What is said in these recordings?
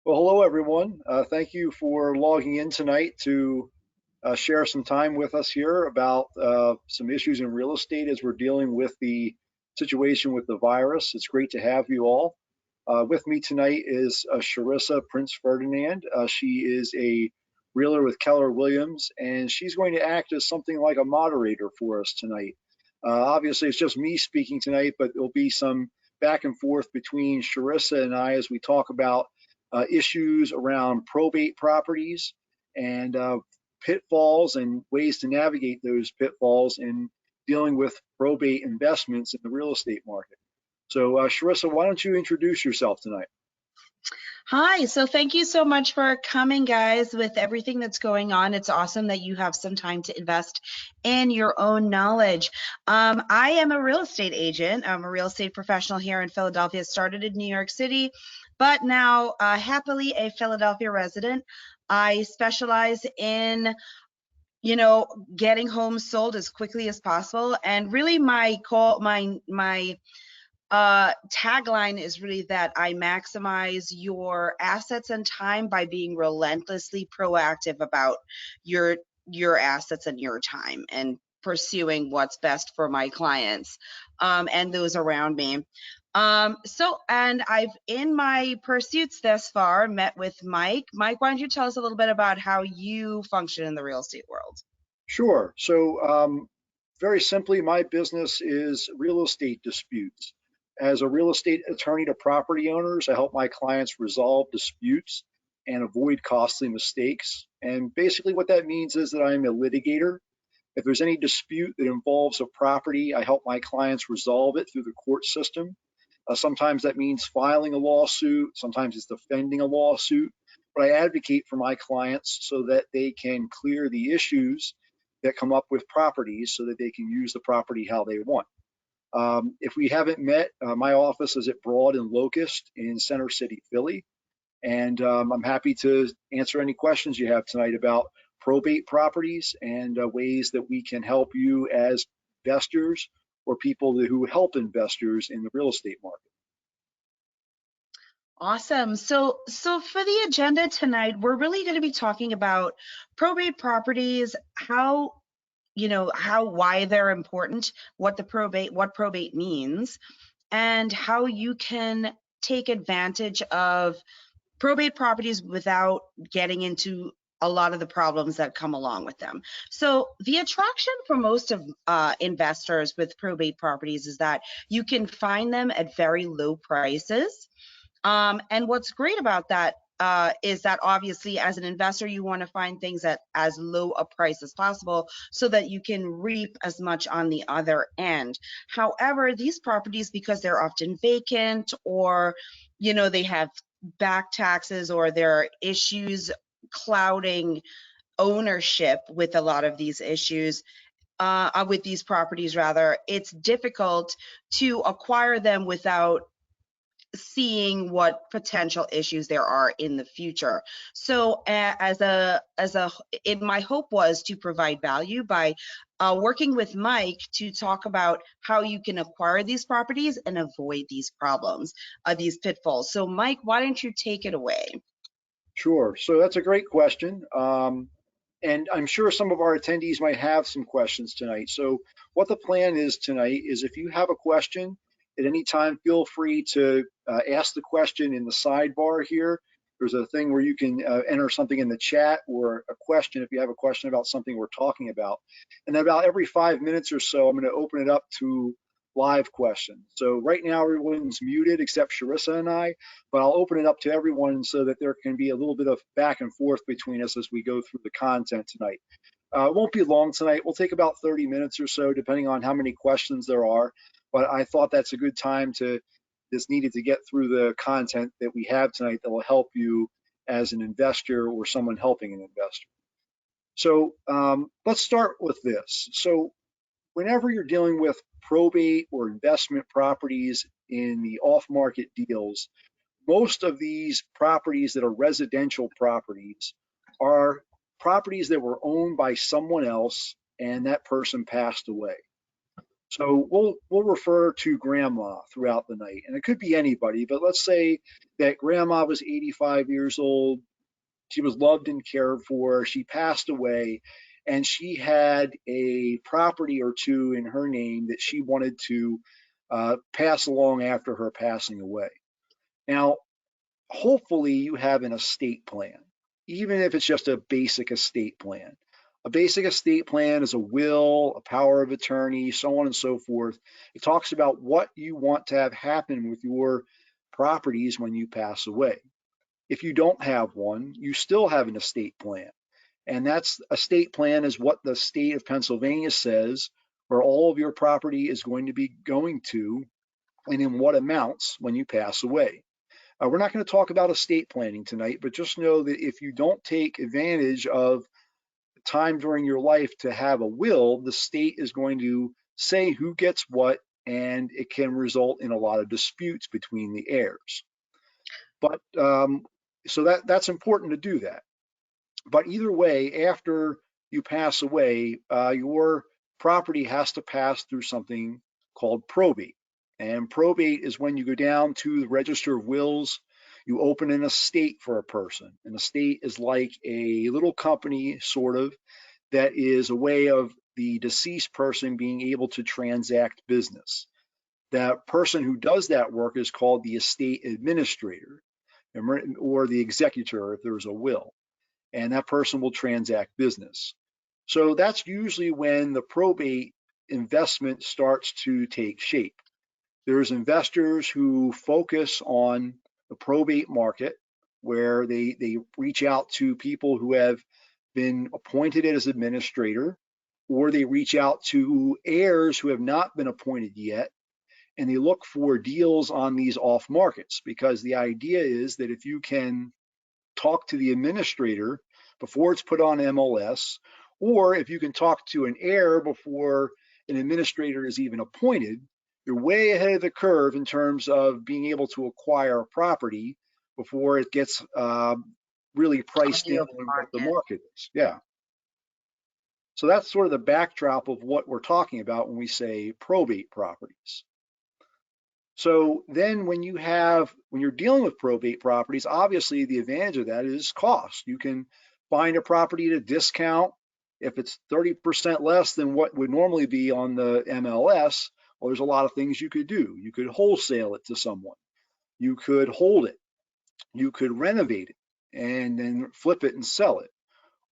Well, hello everyone. Thank you for logging in tonight to share some time with us here about some issues in real estate as we're dealing with the situation with the virus. It's great to have you all. With me tonight is Sharissa Prince Ferdinand. She is a realtor with Keller Williams, and she's going to act as something like a moderator for us tonight. Obviously, it's just me speaking tonight, but there'll be some back and forth between Sharissa and I as we talk about issues around probate properties and pitfalls and ways to navigate those pitfalls in dealing with probate investments in the real estate market. So, Sharissa, why don't you introduce yourself tonight? Hi, so thank you so much for coming, guys, with everything that's going on. It's awesome that you have some time to invest in your own knowledge. I am a real estate agent. I'm a real estate professional here in Philadelphia. Started in New York City, but now happily a Philadelphia resident. I specialize in getting homes sold as quickly as possible. And really my tagline is really that I maximize your assets and time by being relentlessly proactive about your assets and your time and pursuing what's best for my clients and those around me. And I've in my pursuits thus far met with Mike. Mike, why don't you tell us a little bit about how you function in the real estate world? Sure. So, very simply, my business is real estate disputes. As a real estate attorney to property owners, I help my clients resolve disputes and avoid costly mistakes. And basically, what that means is that I'm a litigator. If there's any dispute that involves a property, I help my clients resolve it through the court system. Sometimes that means filing a lawsuit, sometimes it's defending a lawsuit, but I advocate for my clients so that they can clear the issues that come up with properties so that they can use the property how they want. If we haven't met, my office is at Broad and Locust in Center City, Philly, and I'm happy to answer any questions you have tonight about probate properties and ways that we can help you as investors or people who help investors in the real estate market. Awesome. So for the agenda tonight, we're really going to be talking about probate properties, why they're important, what probate means, and how you can take advantage of probate properties without getting into a lot of the problems that come along with them. So the attraction for most of investors with probate properties is that you can find them at very low prices. And what's great about that is that obviously as an investor, you want to find things at as low a price as possible so that you can reap as much on the other end. However, these properties, because they're often vacant or, they have back taxes or there are issues clouding ownership with a lot of these issues, with these properties rather, it's difficult to acquire them without seeing what potential issues there are in the future. So my hope was to provide value by working with Mike to talk about how you can acquire these properties and avoid these problems, these pitfalls. So Mike, why don't you take it away? Sure. So that's a great question. And I'm sure some of our attendees might have some questions tonight. So what the plan is tonight is if you have a question at any time, feel free to ask the question in the sidebar here. There's a thing where you can enter something in the chat or a question if you have a question about something we're talking about. And then about every 5 minutes or so, I'm going to open it up to live questions. So right now everyone's muted except Sharissa and I, but I'll open it up to everyone so that there can be a little bit of back and forth between us as we go through the content tonight. It won't be long tonight. We'll take about 30 minutes or so, depending on how many questions there are. But I thought that's a good time just needed to get through the content that we have tonight that will help you as an investor or someone helping an investor. So let's start with this. So whenever you're dealing with probate or investment properties in the off-market deals, most of these properties that are residential properties are properties that were owned by someone else and that person passed away. So we'll refer to grandma throughout the night, and it could be anybody, but let's say that grandma was 85 years old. She was loved and cared for. She passed away, and she had a property or two in her name that she wanted to pass along after her passing away. Now, hopefully, you have an estate plan, even if it's just a basic estate plan. A basic estate plan is a will, a power of attorney, so on and so forth. It talks about what you want to have happen with your properties when you pass away. If you don't have one, you still have an estate plan. And that's estate plan is what the state of Pennsylvania says where all of your property is going to be going to and in what amounts when you pass away. We're not going to talk about estate planning tonight, but just know that if you don't take advantage of time during your life to have a will, the state is going to say who gets what, and it can result in a lot of disputes between the heirs. But so that's important to do that. But either way, after you pass away, your property has to pass through something called probate. And probate is when you go down to the Register of Wills, you open an estate for a person. An estate is like a little company, sort of, that is a way of the deceased person being able to transact business. That person who does that work is called the estate administrator or the executor if there's a will, and that person will transact business. So that's usually when the probate investment starts to take shape. There's investors who focus on the probate market where they reach out to people who have been appointed as administrator, or they reach out to heirs who have not been appointed yet, and they look for deals on these off markets, because the idea is that if you can talk to the administrator before it's put on MLS, or if you can talk to an heir before an administrator is even appointed, you're way ahead of the curve in terms of being able to acquire a property before it gets really On priced the in open on what the market. market is. Yeah. So that's sort of the backdrop of what we're talking about when we say probate properties. So then when you're dealing with probate properties, obviously the advantage of that is cost. You can find a property at a discount. If it's 30% less than what would normally be on the MLS, well, there's a lot of things you could do. You could wholesale it to someone. You could hold it. You could renovate it and then flip it and sell it.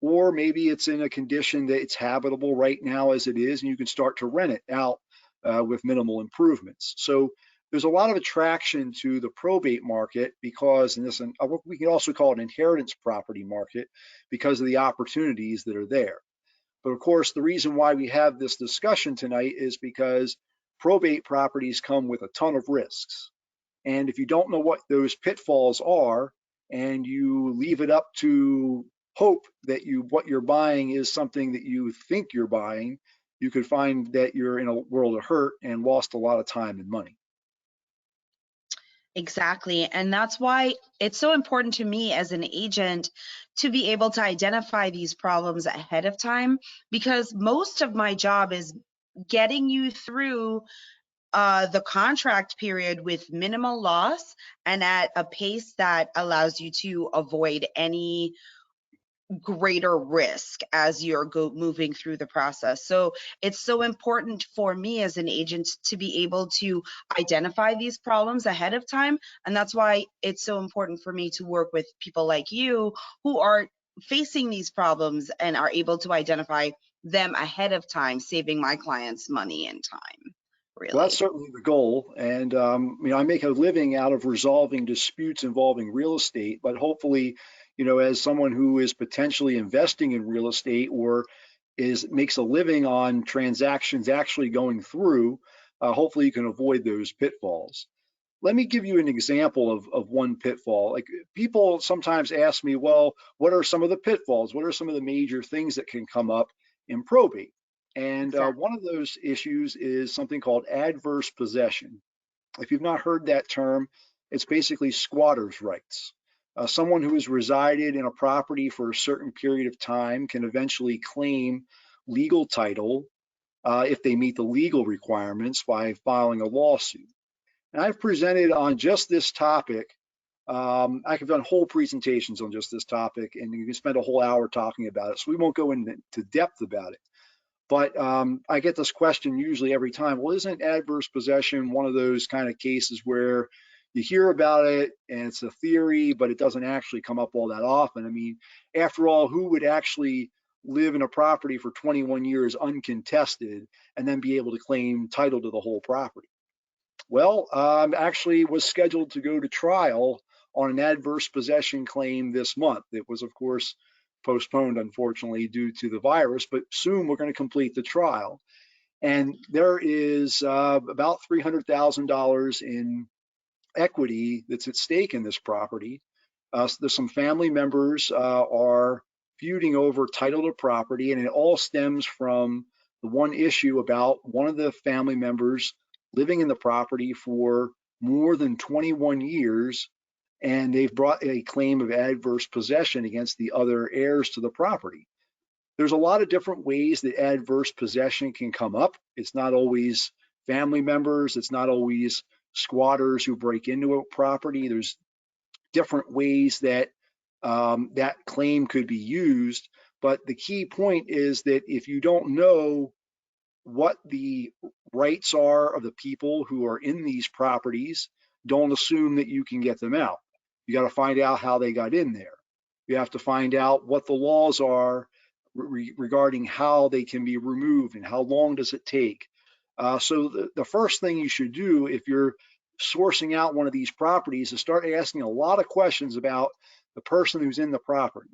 Or maybe it's in a condition that it's habitable right now as it is, and you can start to rent it out with minimal improvements. So there's a lot of attraction to the probate market because, we can also call it inheritance property market, because of the opportunities that are there. But of course, the reason why we have this discussion tonight is because probate properties come with a ton of risks. And if you don't know what those pitfalls are, and you leave it up to hope that what you're buying is something that you think you're buying, you could find that you're in a world of hurt and lost a lot of time and money. Exactly. And that's why it's so important to me as an agent to be able to identify these problems ahead of time, because most of my job is getting you through the contract period with minimal loss and at a pace that allows you to avoid any greater risk as you're moving through the process. So it's so important for me as an agent to be able to identify these problems ahead of time. And that's why it's so important for me to work with people like you who are facing these problems and are able to identify them ahead of time, saving my clients money and time, Well, that's really. certainly the goal. And, I make a living out of resolving disputes involving real estate, but hopefully, as someone who is potentially investing in real estate or makes a living on transactions actually going through, hopefully you can avoid those pitfalls. Let me give you an example of one pitfall. Like, people sometimes ask me, well, what are some of the pitfalls? What are some of the major things that can come up in probate? And Exactly. one of those issues is something called adverse possession. If you've not heard that term, it's basically squatter's rights. Someone who has resided in a property for a certain period of time can eventually claim legal title if they meet the legal requirements by filing a lawsuit. And I've presented on just this topic. I have done whole presentations on just this topic, and you can spend a whole hour talking about it. So we won't go into depth about it. But I get this question usually every time. Well, isn't adverse possession one of those kind of cases where you hear about it and it's a theory, but it doesn't actually come up all that often? I mean, after all, who would actually live in a property for 21 years uncontested and then be able to claim title to the whole property? Well, actually was scheduled to go to trial on an adverse possession claim this month. It was, of course, postponed, unfortunately, due to the virus, but soon we're going to complete the trial. And there is about $300,000 in equity that's at stake in this property. There's some family members are feuding over title to property, and it all stems from the one issue about one of the family members living in the property for more than 21 years, and they've brought a claim of adverse possession against the other heirs to the property. There's a lot of different ways that adverse possession can come up. It's not always family members. It's not always squatters who break into a property. There's different ways that that claim could be used. But the key point is that if you don't know what the rights are of the people who are in these properties, don't assume that you can get them out. You got to find out how they got in there. You have to find out what the laws are regarding how they can be removed and how long does it take. So the first thing you should do if you're sourcing out one of these properties is start asking a lot of questions about the person who's in the property,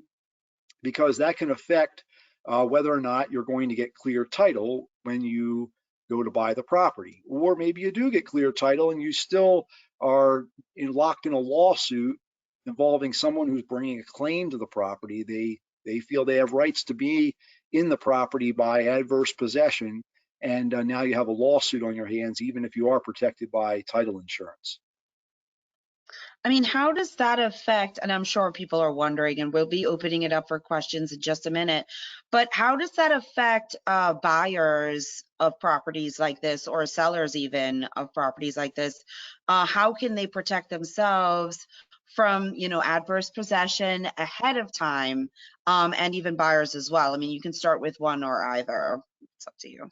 because that can affect whether or not you're going to get clear title when you go to buy the property. Or maybe you do get clear title and you still are locked in a lawsuit involving someone who's bringing a claim to the property. They feel they have rights to be in the property by adverse possession, and now you have a lawsuit on your hands, even if you are protected by title insurance. I mean, how does that affect, and I'm sure people are wondering, and we'll be opening it up for questions in just a minute, but how does that affect buyers of properties like this, or sellers even of properties like this? How can they protect themselves from, adverse possession ahead of time, and even buyers as well? I mean, you can start with one or either. It's up to you.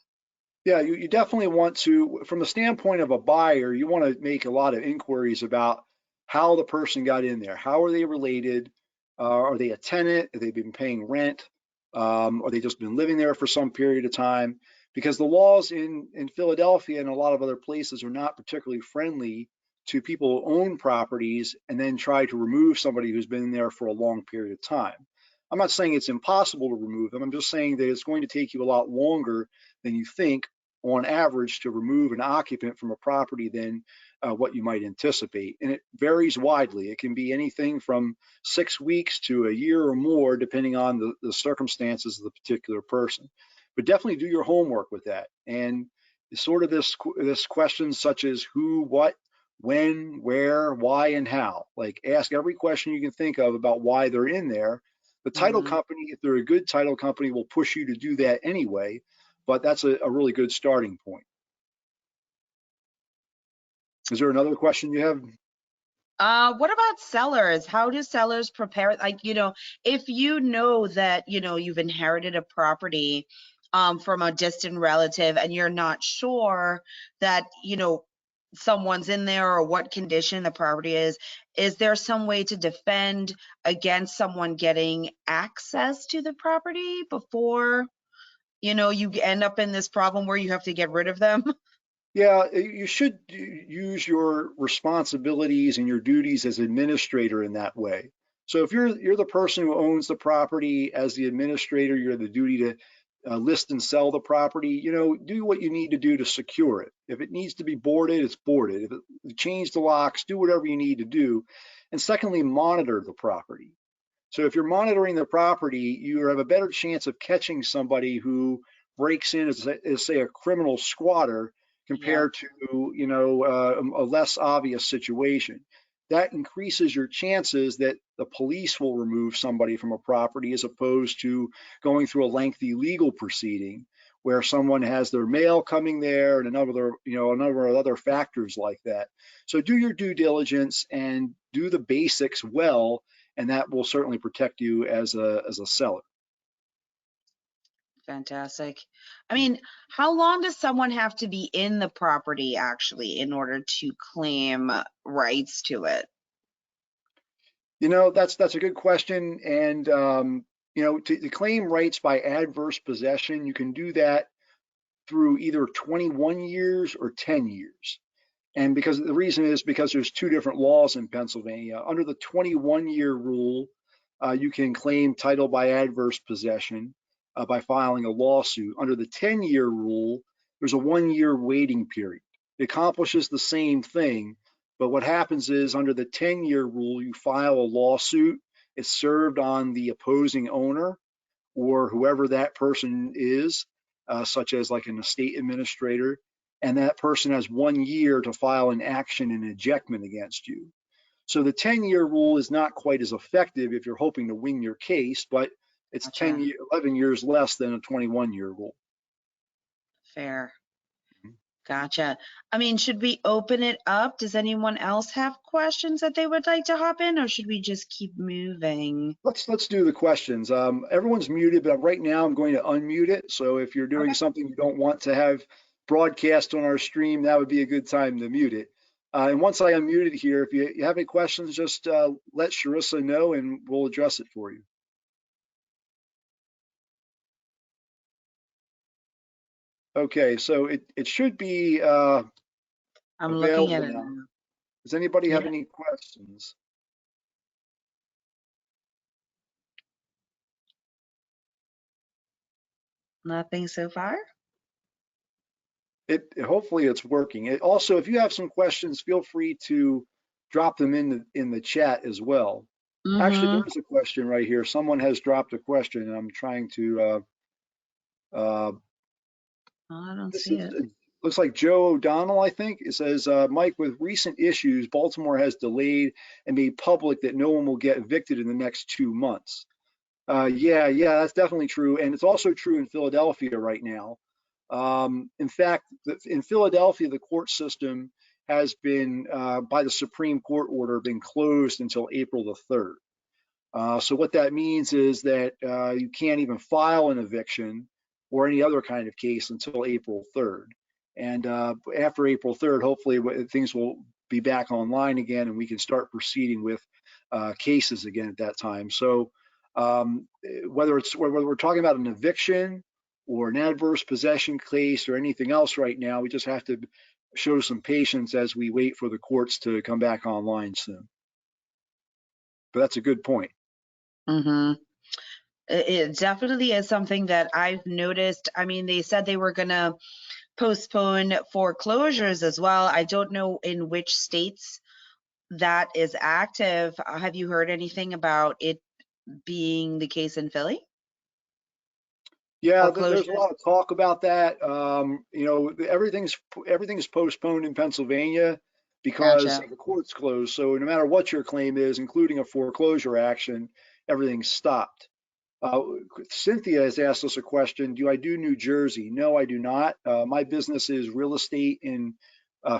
Yeah, you definitely want to, from the standpoint of a buyer, you want to make a lot of inquiries about how the person got in there. How are they related? Are they a tenant? Have they been paying rent? Or they just been living there for some period of time? Because the laws in Philadelphia and a lot of other places are not particularly friendly to people who own properties and then try to remove somebody who's been there for a long period of time. I'm not saying it's impossible to remove them. I'm just saying that it's going to take you a lot longer than you think on average to remove an occupant from a property than what you might anticipate. And it varies widely. It can be anything from 6 weeks to a year or more, depending on the circumstances of the particular person. But definitely do your homework with that. And sort of this question such as who, what, when, where, why, and how. Like ask every question you can think of about why they're in there. The title company, if they're a good title company, will push you to do that anyway, but that's a really good starting point. Is there another question you have? What about sellers? How do sellers prepare? Like, if you know that, you've inherited a property from a distant relative and you're not sure that, someone's in there or what condition the property is there some way to defend against someone getting access to the property before, you end up in this problem where you have to get rid of them? Yeah, you should use your responsibilities and your duties as administrator in that way. So if you're the person who owns the property, as the administrator, you have the duty to list and sell the property. Do what you need to do to secure it. If it needs to be boarded, it's boarded. If it change the locks, do whatever you need to do. And secondly, monitor the property. So if you're monitoring the property, you have a better chance of catching somebody who breaks in as say a criminal squatter compared to a less obvious situation. That increases your chances that the police will remove somebody from a property as opposed to going through a lengthy legal proceeding where someone has their mail coming there and another, a number of other factors like that. So do your due diligence and do the basics well, and that will certainly protect you as a seller. Fantastic. I mean, how long does someone have to be in the property actually in order to claim rights to it? That's a good question. And to claim rights by adverse possession, you can do that through either 21 years or 10 years. And because the reason is because there's two different laws in Pennsylvania. Under the 21-year rule, you can claim title by adverse possession by filing a lawsuit. Under the 10-year rule, there's a 1-year waiting period. It accomplishes the same thing, but what happens is under the 10-year rule, you file a lawsuit. It's served on the opposing owner or whoever that person is, such as like an estate administrator, and that person has 1 year to file an action and ejectment against you. So the 10-year rule is not quite as effective if you're hoping to win your case, but it's Gotcha. 11 years less than a 21-year rule. Fair. Gotcha. I mean, should we open it up? Does anyone else have questions that they would like to hop in, or should we just keep moving? Let's do the questions. Everyone's muted, but right now I'm going to unmute it. So if you're doing Okay. something you don't want to have broadcast on our stream, that would be a good time to mute it. And once I unmute it here, if you have any questions, just let Sharissa know and we'll address it for you. Okay, so it should be I'm looking at available it now. now. Does anybody have Yeah, any questions? nothing so far. Hopefully it's working. Also, if you have some questions, feel free to drop them in the chat as well. Actually, Mm-hmm. there's a question right here. Someone has dropped a question, and I'm trying to. I don't This see is it. looks like Joe O'Donnell, I think. It says, Mike, with recent issues, Baltimore has delayed and made public that no one will get evicted in the next 2 months. Yeah, that's definitely true, and it's also true in Philadelphia right now. In fact, in Philadelphia, the court system has been, by the Supreme Court order, been closed until April the 3rd. So what that means is that you can't even file an eviction or any other kind of case until April 3rd. And after April 3rd, hopefully things will be back online again and we can start proceeding with cases again at that time. So whether we're talking about an eviction or an adverse possession case or anything else right now, we just have to show some patience as we wait for the courts to come back online soon. But that's a good point. Mm-hmm. It definitely is something that I've noticed. I mean, they said they were gonna postpone foreclosures as well. I don't know in which states that is active. Have you heard anything about it being the case in Philly? Yeah, there's a Foreclosures? lot of talk about that. Everything's postponed in Pennsylvania because Gotcha. the court's closed. So no matter what your claim is, including a foreclosure action, everything's stopped. Uh, Cynthia has asked us a question. Do I do New Jersey? No, I do not. My business is real estate in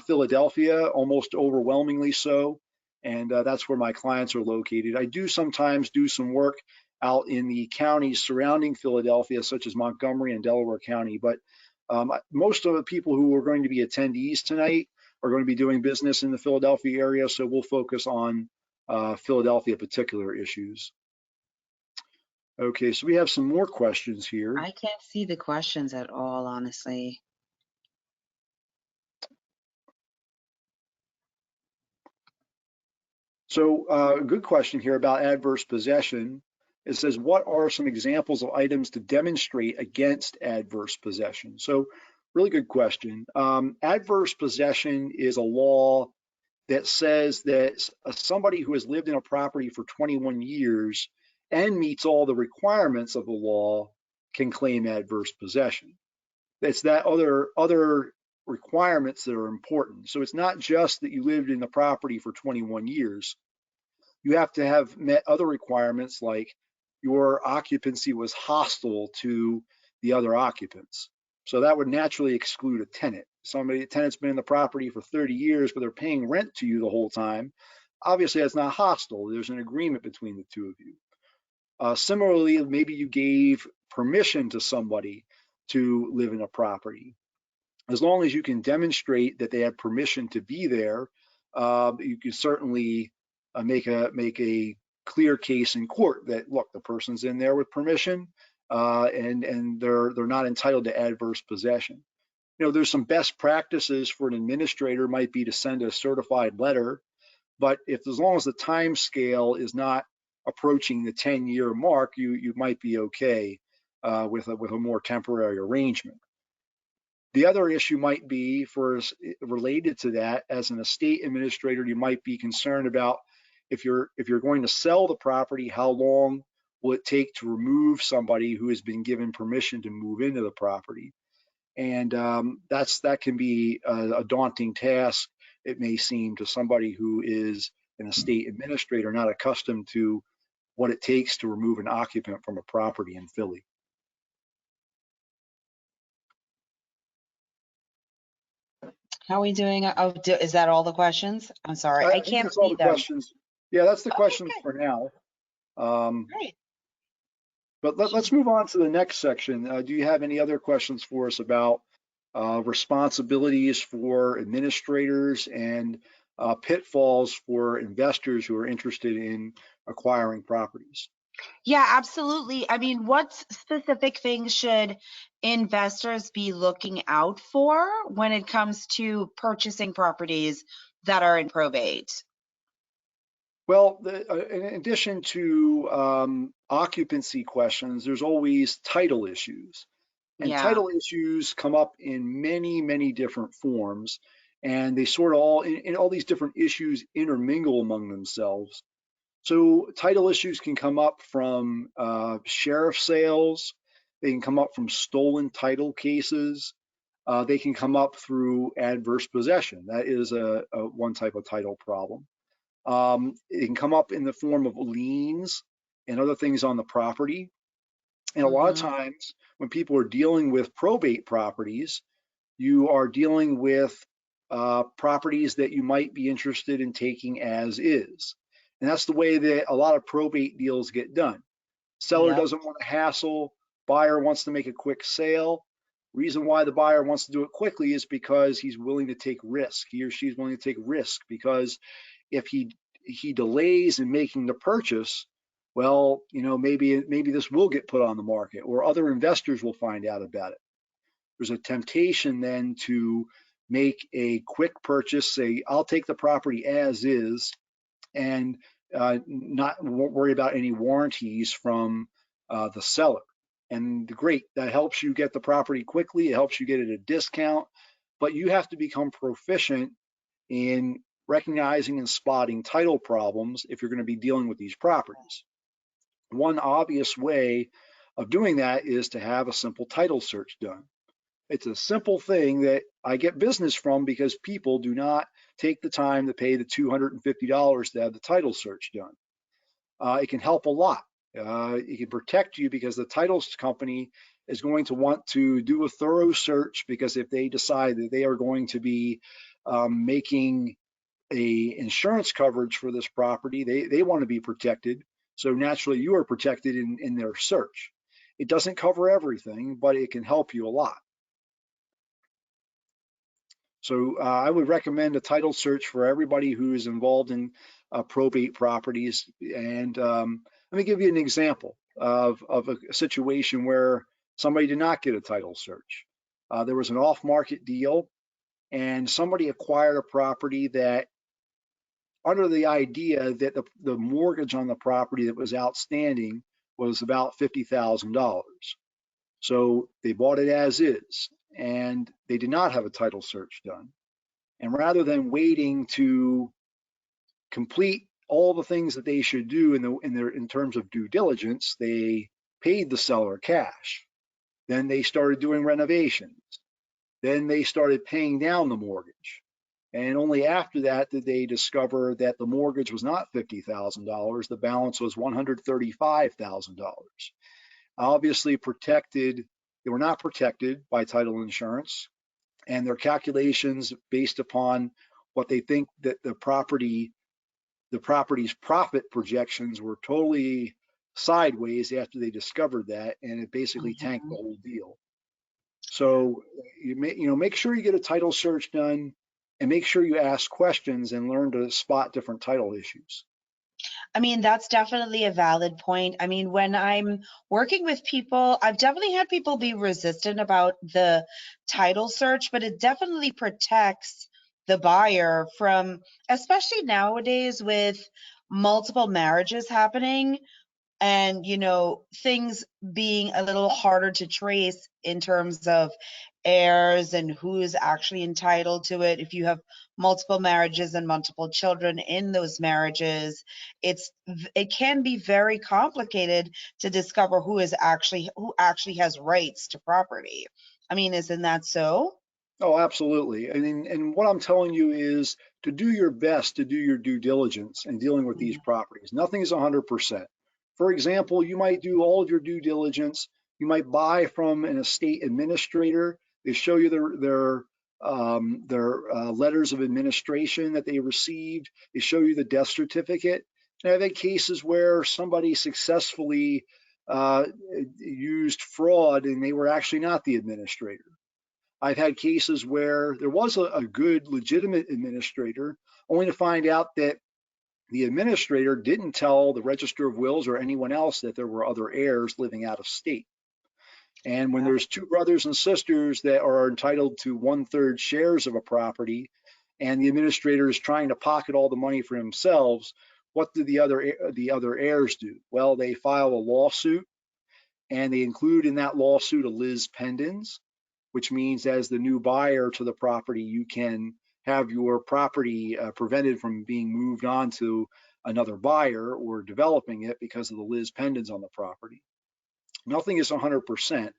Philadelphia, almost overwhelmingly so. And that's where my clients are located. I do sometimes do some work out in the counties surrounding Philadelphia, such as Montgomery and Delaware County. But most of the people who are going to be attendees tonight are going to be doing business in the Philadelphia area. So we'll focus on Philadelphia particular issues. Okay, so we have some more questions here. I can't see the questions at all, honestly. So a good question here about adverse possession. It says, what are some examples of items to demonstrate against adverse possession? So really good question. Adverse possession is a law that says that somebody who has lived in a property for 21 years and meets all the requirements of the law can claim adverse possession. It's that other requirements that are important. So it's not just that you lived in the property for 21 years. You have to have met other requirements like your occupancy was hostile to the other occupants. So that would naturally exclude a tenant. A tenant's been in the property for 30 years, but they're paying rent to you the whole time. Obviously, that's not hostile. There's an agreement between the two of you. Similarly, maybe you gave permission to somebody to live in a property. As long as you can demonstrate that they had permission to be there, you can certainly make a clear case in court that, look, the person's in there with permission, and they're not entitled to adverse possession. There's some best practices for an administrator might be to send a certified letter, but as long as the time scale is not approaching the 10-year mark, you might be okay with a more temporary arrangement. The other issue might be related to that. As an estate administrator, you might be concerned about if you're going to sell the property, how long will it take to remove somebody who has been given permission to move into the property? And that can be a daunting task, it may seem, to somebody who is an estate administrator, not accustomed to what it takes to remove an occupant from a property in Philly. How are we doing? Oh, is that all the questions? I'm sorry, I think can't that's all see the them. questions. Yeah, that's the questions Okay. for now. Great. But let's move on to the next section. Do you have any other questions for us about responsibilities for administrators and pitfalls for investors who are interested in acquiring properties? Yeah, absolutely. I mean, what specific things should investors be looking out for when it comes to purchasing properties that are in probate? Well, in addition to occupancy questions, there's always title issues. And Yeah. title issues come up in many, many different forms, and they sort of all these different issues intermingle among themselves. So title issues can come up from sheriff sales. They can come up from stolen title cases. They can come up through adverse possession. That is a one type of title problem. It can come up in the form of liens and other things on the property. And a lot of Mm-hmm. times when people are dealing with probate properties, you are dealing with properties that you might be interested in taking as is. And that's the way that a lot of probate deals get done. Seller Yep. doesn't want to hassle, buyer wants to make a quick sale. Reason why the buyer wants to do it quickly is because he's willing to take risk. He or she is willing to take risk because if he delays in making the purchase, well, maybe this will get put on the market or other investors will find out about it. There's a temptation then to make a quick purchase, say, I'll take the property as is, and not worry about any warranties from the seller. And great, that helps you get the property quickly. It helps you get it at a discount, but you have to become proficient in recognizing and spotting title problems if you're going to be dealing with these properties. One obvious way of doing that is to have a simple title search done. It's a simple thing that I get business from because people do not take the time to pay the $250 to have the title search done. It can help a lot. It can protect you because the title company is going to want to do a thorough search, because if they decide that they are going to be making a insurance coverage for this property, they want to be protected. So naturally you are protected in their search. It doesn't cover everything, but it can help you a lot. So I would recommend a title search for everybody who is involved in probate properties. And let me give you an example of a situation where somebody did not get a title search. There was an off-market deal, and somebody acquired a property that, under the idea that the mortgage on the property that was outstanding was about $50,000. So they bought it as is, and they did not have a title search done. And rather than waiting to complete all the things that they should do in terms of due diligence, they paid the seller cash. Then they started doing renovations. Then they started paying down the mortgage. And only after that did they discover that the mortgage was not $50,000. The balance was $135,000. Obviously protected They were not protected by title insurance, and their calculations based upon what they think that the property's profit projections were totally sideways after they discovered that, and it basically tanked the Mhm. whole deal. So make sure you get a title search done, and make sure you ask questions and learn to spot different title issues. I mean, that's definitely a valid point. I mean, when I'm working with people, I've definitely had people be resistant about the title search, but it definitely protects the buyer from, especially nowadays with multiple marriages happening, and things being a little harder to trace in terms of heirs and who is actually entitled to it. If you have multiple marriages and multiple children in those marriages, it can be very complicated to discover who actually has rights to property. I mean, isn't that so? Oh, absolutely. And what I'm telling you is to do your best to do your due diligence in dealing with these Mhm. properties. Nothing is 100%. For example, you might do all of your due diligence. You might buy from an estate administrator. They show you their letters of administration that they received. They show you the death certificate. And I've had cases where somebody successfully uh, used fraud and they were actually not the administrator. I've had cases where there was a good, legitimate administrator, only to find out that the administrator didn't tell the Register of Wills or anyone else that there were other heirs living out of state. And when Yeah. there's two brothers and sisters that are entitled to 1/3 shares of a property, and the administrator is trying to pocket all the money for themselves, what do the other heirs do? Well, they file a lawsuit, and they include in that lawsuit a lis pendens, which means as the new buyer to the property, you can have your property prevented from being moved on to another buyer or developing it because of the lis pendens on the property. Nothing is 100%,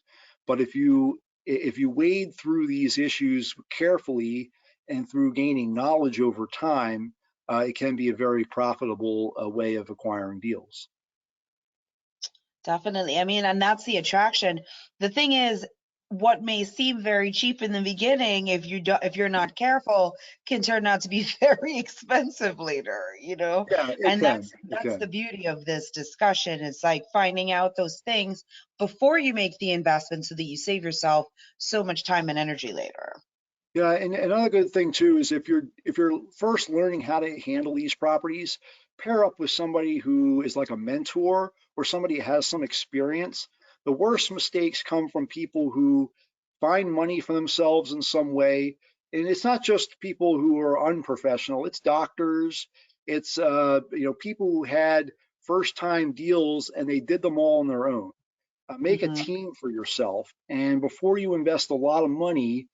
but if you wade through these issues carefully and through gaining knowledge over time, it can be a very profitable way of acquiring deals. Definitely. I mean, and that's the attraction. The thing is, what may seem very cheap in the beginning, if you're not careful, can turn out to be very expensive later. Yeah, it And can. It that's the can. beauty of this discussion. It's like finding out those things before you make the investment so that you save yourself so much time and energy later. Yeah, and another good thing too is if you're first learning how to handle these properties, pair up with somebody who is like a mentor or somebody who has some experience. The worst mistakes come from people who find money for themselves in some way, and it's not just people who are unprofessional. It's doctors, it's people who had first time deals and they did them all on their own. Make a Hmm. team for yourself, and before you invest a lot of money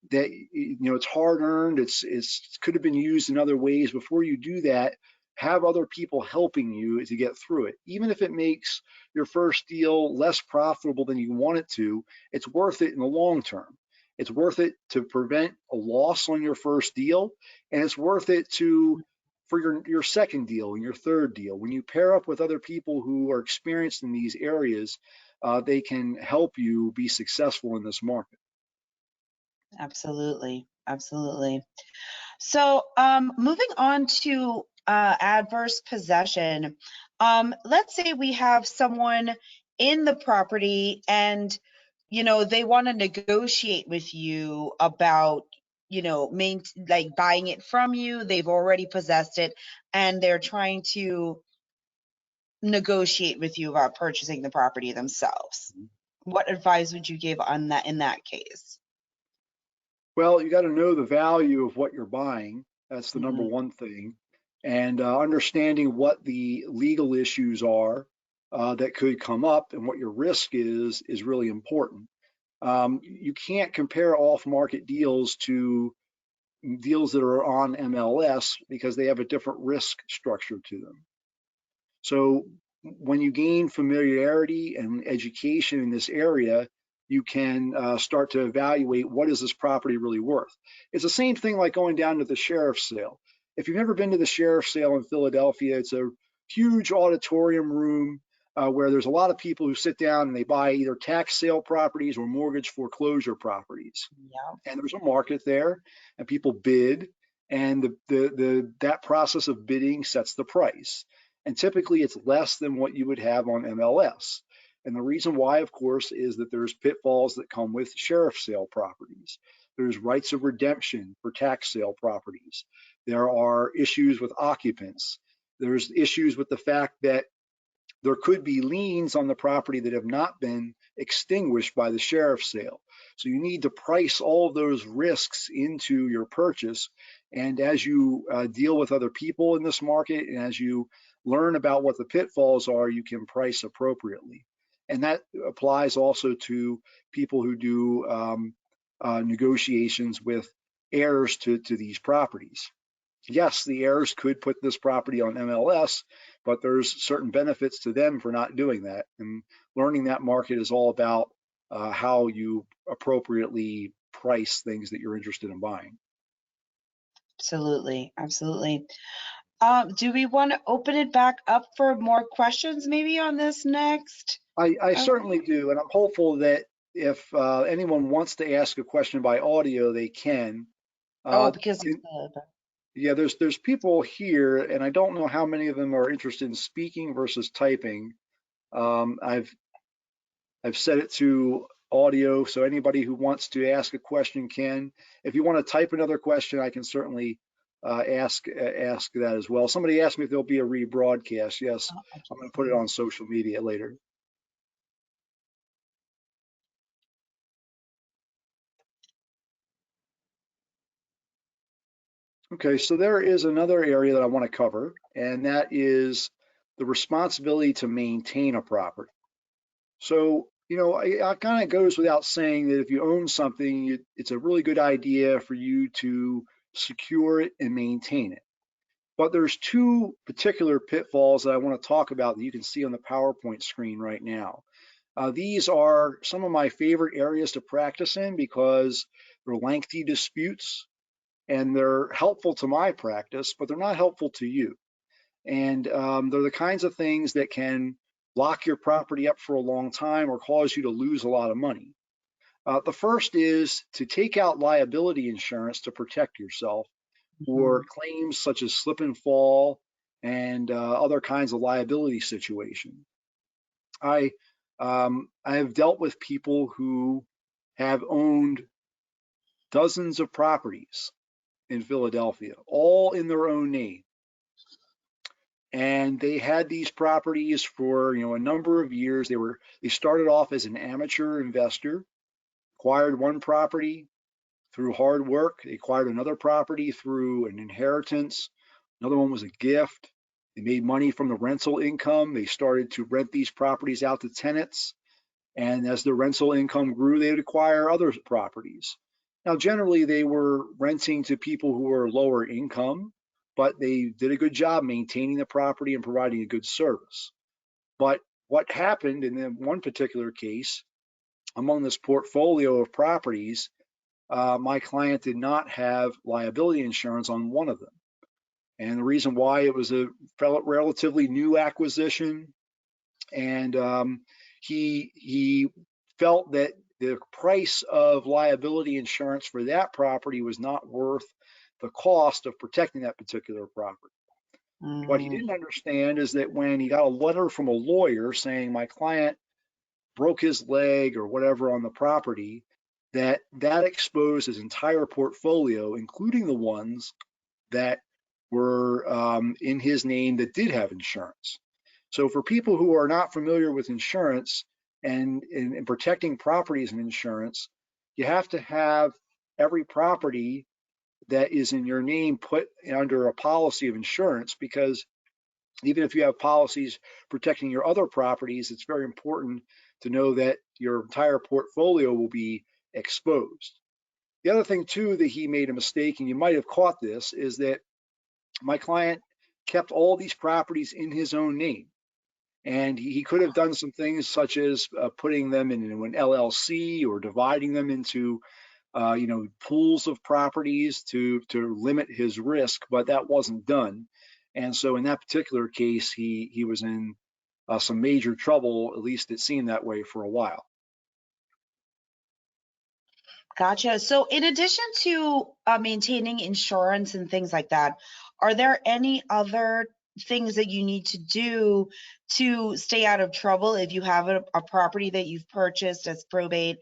that it's hard earned, it's could have been used in other ways. Before you do that, have other people helping you to get through it. Even if it makes your first deal less profitable than you want it to, it's worth it in the long term. It's worth it to prevent a loss on your first deal, and it's worth it to for your second deal and your third deal. When you pair up with other people who are experienced in these areas, they can help you be successful in this market. Absolutely. Absolutely. So, moving on to adverse possession. Let's say we have someone in the property and, they want to negotiate with you about, like buying it from you. They've already possessed it and they're trying to negotiate with you about purchasing the property themselves. What advice would you give on that in that case? Well, you got to know the value of what you're buying. That's the number Mhm. one thing. And understanding what the legal issues are that could come up and what your risk is really important. You can't compare off-market deals to deals that are on MLS because they have a different risk structure to them. So when you gain familiarity and education in this area, you can start to evaluate what is this property really worth. It's the same thing like going down to the sheriff's sale. If you've never been to the sheriff's sale in Philadelphia, it's a huge auditorium room. where there's a lot of people who sit down and they buy either tax sale properties or mortgage foreclosure properties. Yeah. And there's a market there, and people bid, and that process of bidding sets the price. And typically it's less than what you would have on MLS. And the reason why, of course, is that there's pitfalls that come with sheriff sale properties. There's rights of redemption for tax sale properties. There are issues with occupants. There's issues with the fact that there could be liens on the property that have not been extinguished by the sheriff's sale. So you need to price all of those risks into your purchase. And as you deal with other people in this market, and as you learn about what the pitfalls are, you can price appropriately. And that applies also to people who do negotiations with heirs to these properties. Yes, the heirs could put this property on MLS, but there's certain benefits to them for not doing that. And learning that market is all about how you appropriately price things that you're interested in buying. Absolutely, absolutely. Do we want to open it back up for more questions maybe on this next? I certainly do, and I'm hopeful that if anyone wants to ask a question by audio, they can. Because Yeah, there's people here, and I don't know how many of them are interested in speaking versus typing. I've set it to audio, so anybody who wants to ask a question can. If you want to type another question, I can certainly ask that as well. Somebody asked me if there'll be a rebroadcast. Yes, I'm going to put it on social media later. Okay, so there is another area that I want to cover, and that is the responsibility to maintain a property. So, you know, it kind of goes without saying that if you own something, it's a really good idea for you to secure it and maintain it. But there's two particular pitfalls that I want to talk about that you can see on the PowerPoint screen right now. These are some of my favorite areas to practice in because they're lengthy disputes and they're helpful to my practice, but they're not helpful to you. And they're the kinds of things that can lock your property up for a long time or cause you to lose a lot of money. The first is to take out liability insurance to protect yourself for claims such as slip and fall and other kinds of liability situations. I have dealt with people who have owned dozens of properties in Philadelphia, all in their own name. And they had these properties for, you know, a number of years. They started off as an amateur investor, acquired one property through hard work. They acquired another property through an inheritance. Another one was a gift. They made money from the rental income. They started to rent these properties out to tenants. And as the rental income grew, they would acquire other properties. Now, generally, they were renting to people who were lower income, but they did a good job maintaining the property and providing a good service. But what happened in one particular case, among this portfolio of properties, my client did not have liability insurance on one of them. And the reason why, it was a relatively new acquisition, and he felt that the price of liability insurance for that property was not worth the cost of protecting that particular property. What he didn't understand is that when he got a letter from a lawyer saying my client broke his leg or whatever on the property, that exposed his entire portfolio, including the ones that were in his name that did have insurance. So for people who are not familiar with insurance and in protecting properties and insurance, you have to have every property that is in your name put under a policy of insurance, because even if you have policies protecting your other properties, it's very important to know that your entire portfolio will be exposed. The other thing too that he made a mistake, and you might have caught this, is that my client kept all these properties in his own name. And he could have done some things such as putting them in an LLC or dividing them into you know, pools of properties to limit his risk, but that wasn't done. And so in that particular case, he was in some major trouble. At least it seemed that way for a while. Gotcha. So in addition to maintaining insurance and things like that, are there any other things that you need to do to stay out of trouble if you have a property that you've purchased as probate?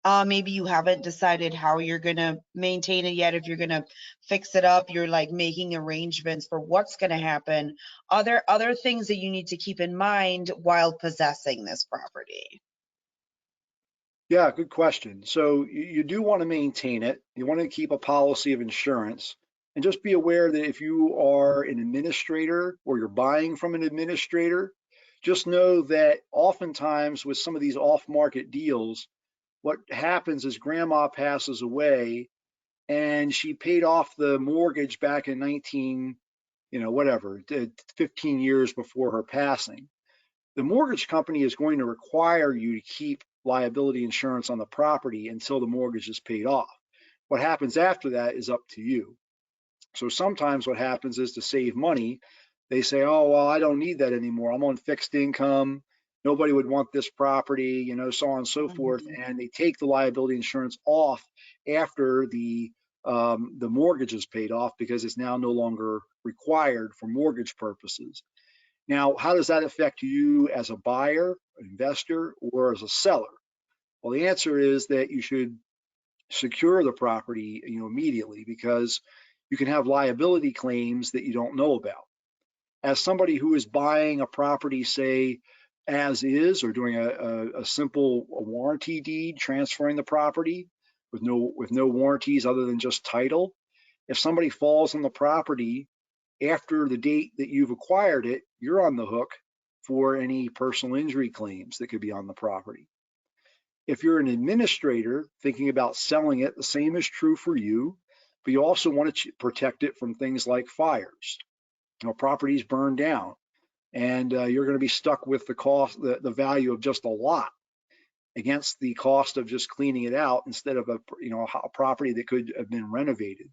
Maybe you haven't decided how you're going to maintain it yet. If you're going to fix it up, you're like making arrangements for what's going to happen. Are there other things that you need to keep in mind while possessing this property? Yeah, good question. So you do want to maintain it. You want to keep a policy of insurance, and just be aware that if you are an administrator or you're buying from an administrator, just know that oftentimes with some of these off-market deals, what happens is grandma passes away and she paid off the mortgage back in 19, whatever, 15 years before her passing. The mortgage company is going to require you to keep liability insurance on the property until the mortgage is paid off. What happens after that is up to you. So sometimes what happens is, to save money, they say, oh, well, I don't need that anymore. I'm on fixed income. Nobody would want this property, so on and so forth. Mhm. And they take the liability insurance off after the mortgage is paid off, because it's now no longer required for mortgage purposes. Now, how does that affect you as a buyer, investor, or as a seller? Well, the answer is that you should secure the property, immediately, because you can have liability claims that you don't know about. As somebody who is buying a property, say, as is, or doing a simple warranty deed, transferring the property with no warranties other than just title, if somebody falls on the property after the date that you've acquired it, you're on the hook for any personal injury claims that could be on the property. If you're an administrator thinking about selling it, the same is true for you, but you also want to protect it from things like fires. Properties burn down, and you're going to be stuck with the cost, the value of just a lot against the cost of just cleaning it out, instead of a property that could have been renovated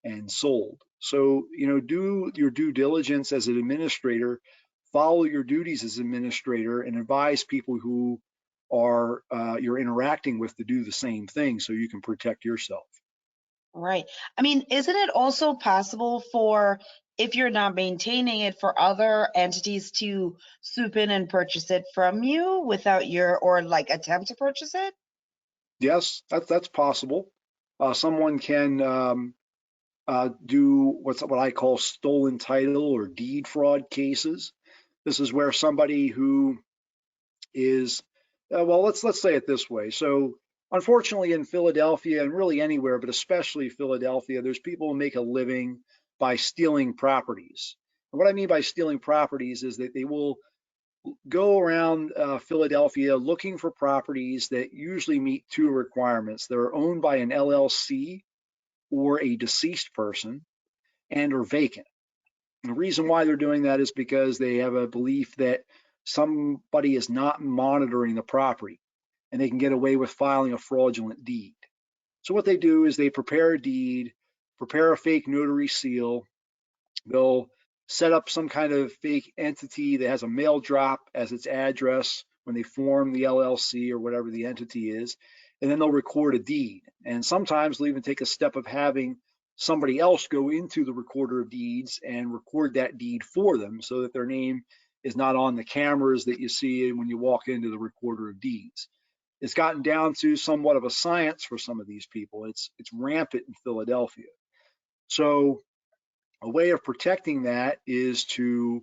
and sold. So, do your due diligence as an administrator, follow your duties as administrator, and advise people who are you're interacting with to do the same thing, so you can protect yourself. Right. I mean, isn't it also possible for, if you're not maintaining it, for other entities to swoop in and purchase it from you without your, or like attempt to purchase it? Yes, that's possible. Someone can do what I call stolen title or deed fraud cases. This is where somebody who is, well, let's say it this way. So unfortunately, in Philadelphia, and really anywhere, but especially Philadelphia, there's people who make a living by stealing properties. And what I mean by stealing properties is that they will go around Philadelphia looking for properties that usually meet two requirements. They're owned by an LLC or a deceased person, and are vacant. And the reason why they're doing that is because they have a belief that somebody is not monitoring the property, and they can get away with filing a fraudulent deed. So what they do is they prepare a deed, prepare a fake notary seal. They'll set up some kind of fake entity that has a mail drop as its address when they form the LLC or whatever the entity is, and then they'll record a deed. And sometimes they'll even take a step of having somebody else go into the recorder of deeds and record that deed for them, so that their name is not on the cameras that you see when you walk into the recorder of deeds. It's gotten down to somewhat of a science for some of these people. It's rampant in Philadelphia. So a way of protecting that is to,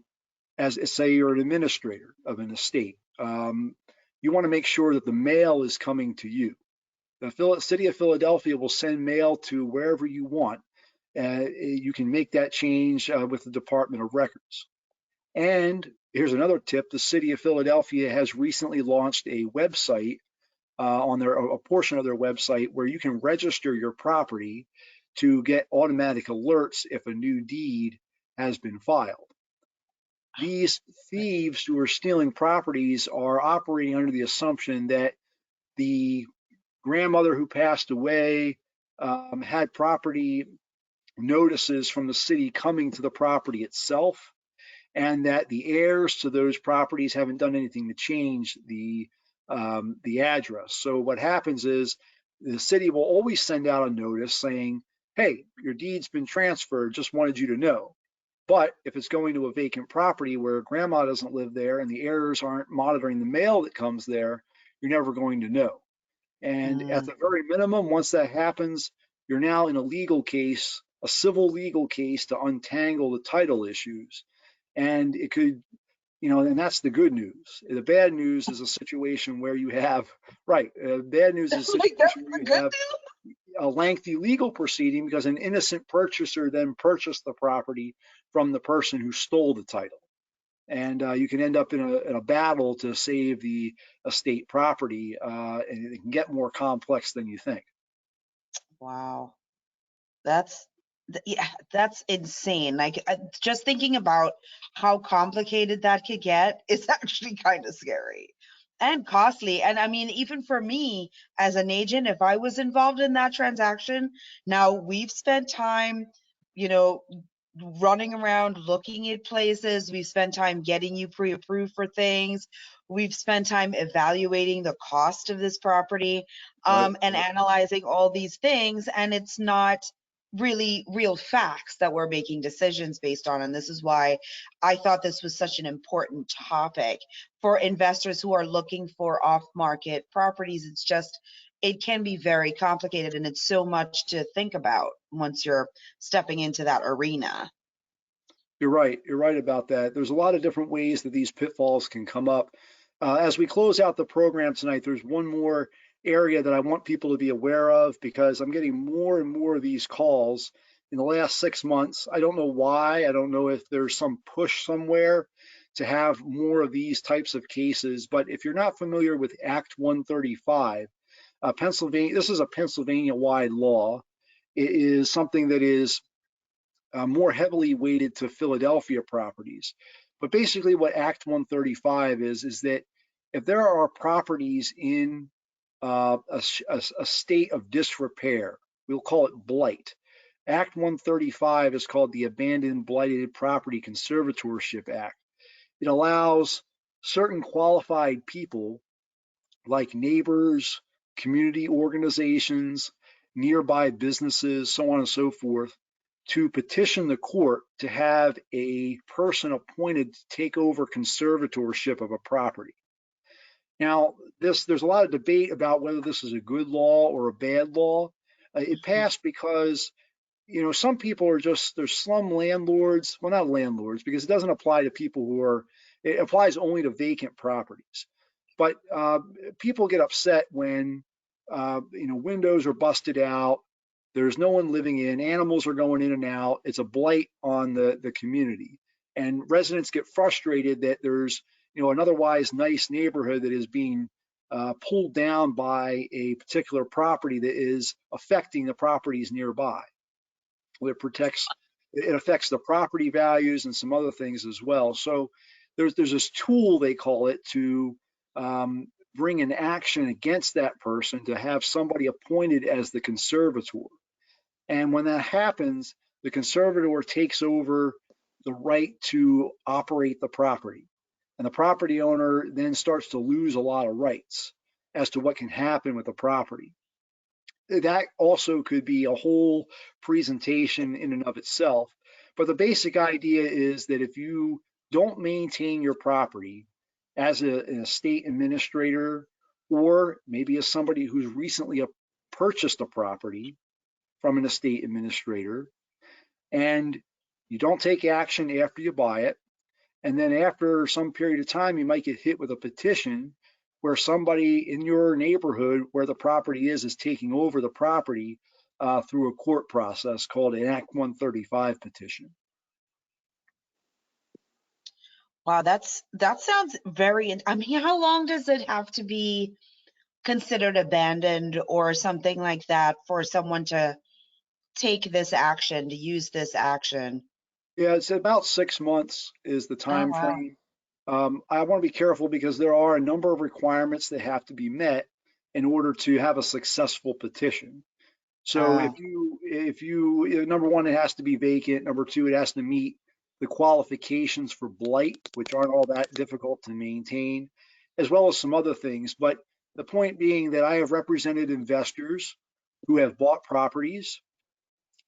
as say you're an administrator of an estate, you want to make sure that the mail is coming to you. The city of Philadelphia will send mail to wherever you want. You can make that change with the Department of Records. And here's another tip: the city of Philadelphia has recently launched a website on a portion of their website where you can register your property to get automatic alerts if a new deed has been filed. These thieves who are stealing properties are operating under the assumption that the grandmother who passed away had property notices from the city coming to the property itself, and that the heirs to those properties haven't done anything to change the address. So what happens is the city will always send out a notice saying, hey, your deed's been transferred, just wanted you to know. But if it's going to a vacant property where grandma doesn't live there and the heirs aren't monitoring the mail that comes there, you're never going to know. And at Mm, the very minimum, once that happens, you're now in a legal case, a civil legal case to untangle the title issues. And it could, and that's the good news. The bad news is a situation where you have, right, bad news is a like that's situation where the you good have a lengthy legal proceeding because an innocent purchaser then purchased the property from the person who stole the title. And you can end up in a battle to save the estate property, and it can get more complex than you think. Wow. That's yeah, that's insane. Like just thinking about how complicated that could get is actually kind of scary and costly. And I mean, even for me as an agent, if I was involved in that transaction, now we've spent time, you know, running around looking at places. We've spent time getting you pre-approved for things. We've spent time evaluating the cost of this property, Right. and analyzing all these things. And it's not really real facts that we're making decisions based on. And this is why I thought this was such an important topic for investors who are looking for off market properties. It's just, it can be very complicated and it's so much to think about once you're stepping into that arena. You're right. You're right about that. There's a lot of different ways that these pitfalls can come up. As we close out the program tonight, there's one more area that I want people to be aware of because I'm getting more and more of these calls in the last 6 months. I don't know why. I don't know if there's some push somewhere to have more of these types of cases. But if you're not familiar with Act 135, Pennsylvania, this is a Pennsylvania-wide law. It is something that is more heavily weighted to Philadelphia properties. But basically what Act 135 is that if there are properties in a state of disrepair, we'll call it blight. Act 135 is called the Abandoned Blighted Property Conservatorship Act. It allows certain qualified people like neighbors, community organizations, nearby businesses, so on and so forth, to petition the court to have a person appointed to take over conservatorship of a property. Now, there's a lot of debate about whether this is a good law or a bad law. It passed because some people are just, they're slum landlords. Well, not landlords, because it doesn't apply to people who are, it applies only to vacant properties. But people get upset when, windows are busted out. There's no one living in. Animals are going in and out. It's a blight on the community. And residents get frustrated that there's, an otherwise nice neighborhood that is being pulled down by a particular property that is affecting the properties nearby. It affects the property values and some other things as well. So there's this tool, they call it, to bring an action against that person to have somebody appointed as the conservator. And when that happens, the conservator takes over the right to operate the property. And the property owner then starts to lose a lot of rights as to what can happen with the property. That also could be a whole presentation in and of itself. But the basic idea is that if you don't maintain your property as an estate administrator, or maybe as somebody who's recently purchased a property from an estate administrator, and you don't take action after you buy it, and then after some period of time, you might get hit with a petition where somebody in your neighborhood where the property is taking over the property through a court process called an Act 135 petition. Wow, that sounds very, I mean, how long does it have to be considered abandoned or something like that for someone to take this action, to use this action? Yeah, it's about 6 months is the Oh, time wow. frame. I want to be careful because there are a number of requirements that have to be met in order to have a successful petition. So Uh, if you number one, it has to be vacant. Number two, it has to meet the qualifications for blight, which aren't all that difficult to maintain, as well as some other things. But the point being that I have represented investors who have bought properties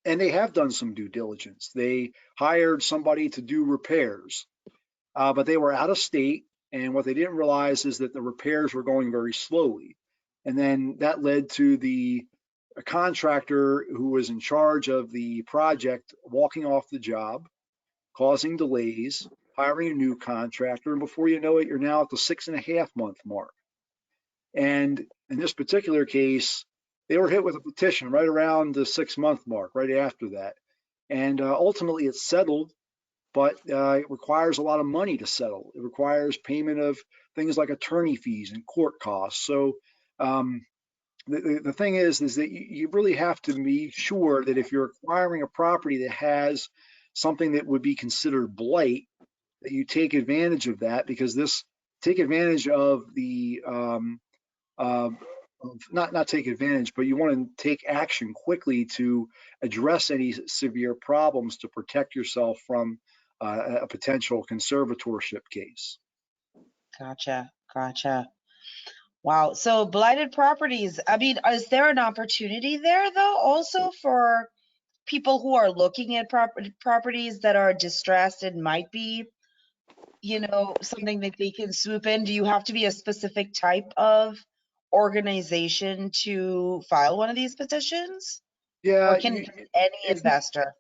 and they have done some due diligence. They hired somebody to do repairs, but they were out of state. And what they didn't realize is that the repairs were going very slowly. And then that led to the contractor who was in charge of the project walking off the job, causing delays, hiring a new contractor. And before you know it, you're now at the 6.5 month mark. And in this particular case, they were hit with a petition right around the 6 month mark, right after that. And ultimately it settled, but it requires a lot of money to settle. It requires payment of things like attorney fees and court costs. So the thing is that you really have to be sure that if you're acquiring a property that has something that would be considered blight, that you take advantage of that, because take advantage of the not take advantage, but you want to take action quickly to address any severe problems to protect yourself from a potential conservatorship case. Gotcha. Wow. So blighted properties, I mean, is there an opportunity there though also for people who are looking at properties that are distressed and might be, something that they can swoop in? Do you have to be a specific type of organization to file one of these petitions? Yeah, Or can any investor?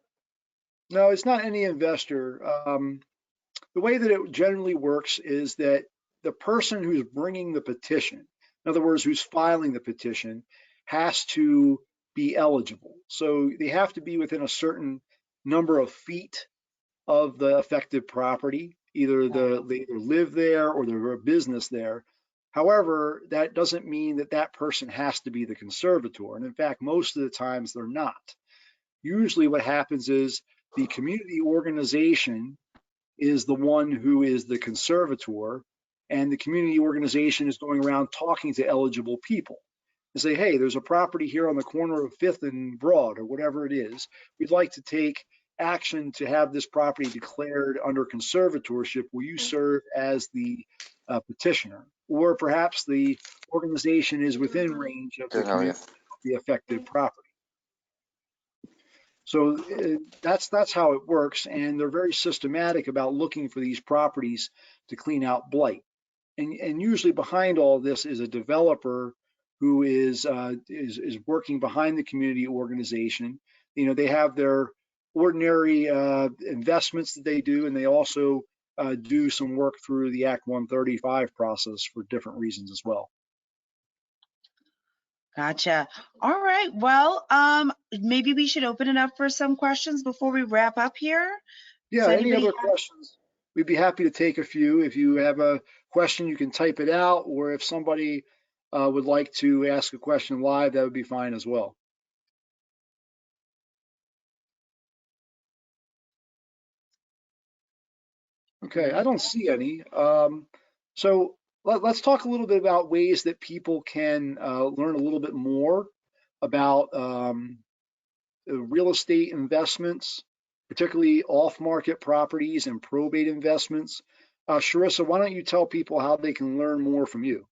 No, it's not any investor. The way that it generally works is that the person who's bringing the petition, in other words, who's filing the petition, has to be eligible. So they have to be within a certain number of feet of the affected property. Either they live there or they're a business there. However, that doesn't mean that that person has to be the conservator. And in fact, most of the times they're not. Usually what happens is the community organization is the one who is the conservator, and the community organization is going around talking to eligible people and say, hey, there's a property here on the corner of 5th and Broad, or whatever it is. We'd like to take action to have this property declared under conservatorship. Will you serve as the petitioner? Or perhaps the organization is within range of the affected property. So that's how it works, and they're very systematic about looking for these properties to clean out blight. And usually behind all this is a developer who is working behind the community organization. They have their ordinary investments that they do, and they also do some work through the Act 135 process for different reasons as well. Gotcha. All right. Well, maybe we should open it up for some questions before we wrap up here. Yeah, any other questions? We'd be happy to take a few. If you have a question, you can type it out, or if somebody would like to ask a question live, that would be fine as well. Okay, I don't see any. So let's talk a little bit about ways that people can learn a little bit more about real estate investments, particularly off-market properties and probate investments. Sharissa, why don't you tell people how they can learn more from you?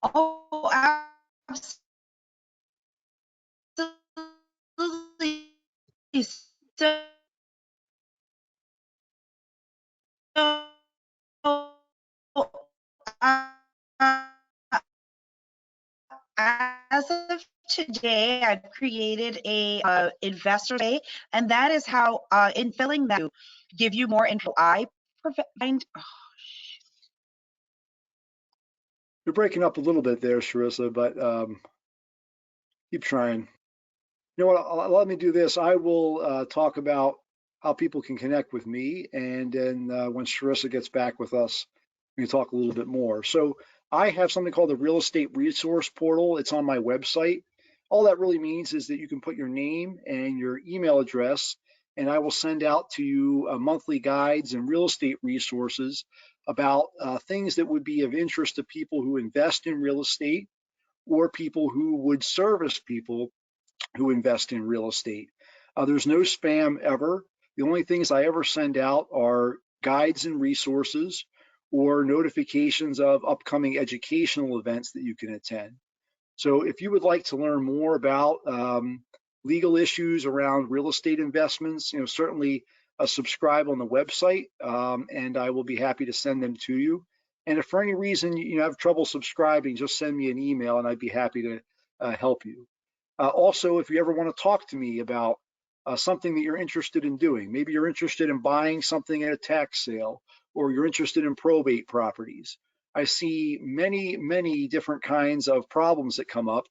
Oh, absolutely. So, as of today, I've created a investor day, and that is how in filling that to give you more info. I find You're breaking up a little bit there, Sharissa, but keep trying. You know what? Let me do this. I will talk about how people can connect with me, and then when Sharissa gets back with us, we can talk a little bit more. So I have something called the Real Estate Resource Portal. It's on my website. All that really means is that you can put your name and your email address, and I will send out to you monthly guides and real estate resources about things that would be of interest to people who invest in real estate or people who would service people who invest in real estate. There's no spam ever. The only things I ever send out are guides and resources or notifications of upcoming educational events that you can attend. So if you would like to learn more about legal issues around real estate investments, certainly subscribe on the website, and I will be happy to send them to you. And if for any reason you have trouble subscribing, just send me an email and I'd be happy to help you. Also, if you ever want to talk to me about something that you're interested in doing, maybe you're interested in buying something at a tax sale, or you're interested in probate properties. I see many, many different kinds of problems that come up.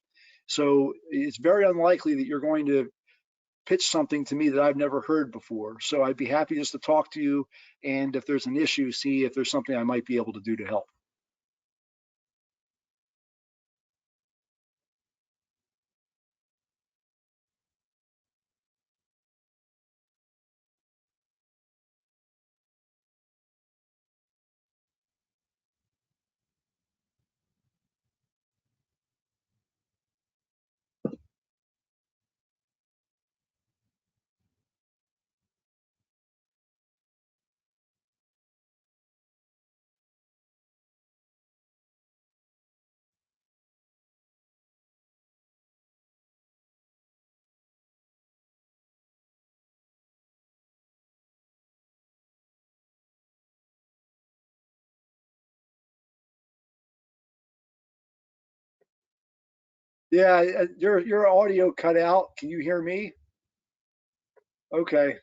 So it's very unlikely that you're going to pitch something to me that I've never heard before. So I'd be happy just to talk to you. And if there's an issue, see if there's something I might be able to do to help. Yeah, your audio cut out. Can you hear me? Okay. I'm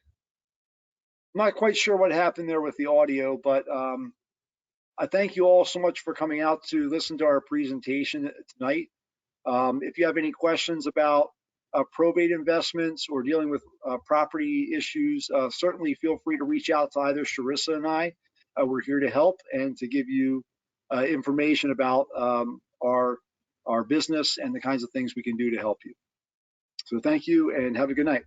not quite sure what happened there with the audio, but I thank you all so much for coming out to listen to our presentation tonight. If you have any questions about probate investments or dealing with property issues, certainly feel free to reach out to either Sharissa and I. We're here to help and to give you information about our business and the kinds of things we can do to help you. So thank you and have a good night.